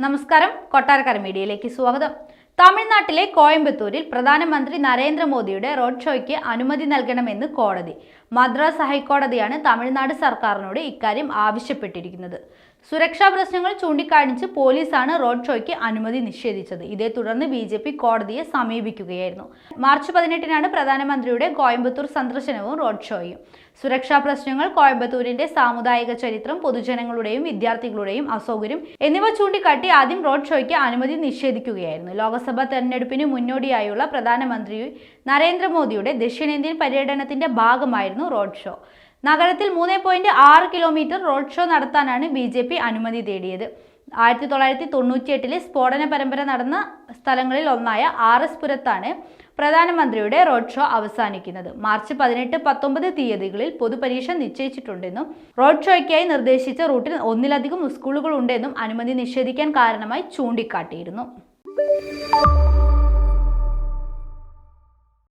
നമസ്കാരം, കൊട്ടാരക്കര മീഡിയയിലേക്ക് സ്വാഗതം. തമിഴ്നാട്ടിലെ കോയമ്പത്തൂരിൽ പ്രധാനമന്ത്രി നരേന്ദ്രമോദിയുടെ റോഡ് ഷോയ്ക്ക് അനുമതി നൽകണമെന്ന് കോടതി. മദ്രാസ് ഹൈക്കോടതിയാണ് തമിഴ്നാട് സർക്കാരിനോട് ഇക്കാര്യം ആവശ്യപ്പെട്ടിരിക്കുന്നത്. സുരക്ഷാ പ്രശ്നങ്ങൾ ചൂണ്ടിക്കാണിച്ച് പോലീസാണ് റോഡ് ഷോയ്ക്ക് അനുമതി നിഷേധിച്ചത്. ഇതേ തുടർന്ന് BJP കോടതിയെ സമീപിക്കുകയായിരുന്നു. മാർച്ച് 18-നാണ് പ്രധാനമന്ത്രിയുടെ കോയമ്പത്തൂർ സന്ദർശനവും റോഡ് ഷോയും. സുരക്ഷാ പ്രശ്നങ്ങൾ, കോയമ്പത്തൂരിന്റെ സാമുദായിക ചരിത്രം, പൊതുജനങ്ങളുടെയും വിദ്യാർത്ഥികളുടെയും അസൗകര്യം എന്നിവ ചൂണ്ടിക്കാട്ടി ആദ്യം റോഡ് ഷോയ്ക്ക് അനുമതി നിഷേധിക്കുകയായിരുന്നു. ലോക്സഭാ തെരഞ്ഞെടുപ്പിന് മുന്നോടിയായുള്ള പ്രധാനമന്ത്രി നരേന്ദ്രമോദിയുടെ ദക്ഷിണേന്ത്യൻ പര്യടനത്തിന്റെ ഭാഗമായിരുന്നു റോഡ് ഷോ. നഗരത്തിൽ 3.6 കിലോമീറ്റർ റോഡ് ഷോ നടത്താനാണ് BJP അനുമതി തേടിയത്. 1998-ലെ സ്ഫോടന പരമ്പര നടന്ന സ്ഥലങ്ങളിൽ ഒന്നായ RS പുരത്താണ് പ്രധാനമന്ത്രിയുടെ റോഡ് ഷോ അവസാനിക്കുന്നത്. മാർച്ച് 18, 19 തീയതികളിൽ പൊതുപരീക്ഷ നിശ്ചയിച്ചിട്ടുണ്ടെന്നും റോഡ് ഷോയ്ക്കായി നിർദ്ദേശിച്ച റൂട്ടിൽ ഒന്നിലധികം സ്കൂളുകൾ ഉണ്ടെന്നും അനുമതി നിഷേധിക്കാൻ കാരണമായി ചൂണ്ടിക്കാട്ടിയിരുന്നു.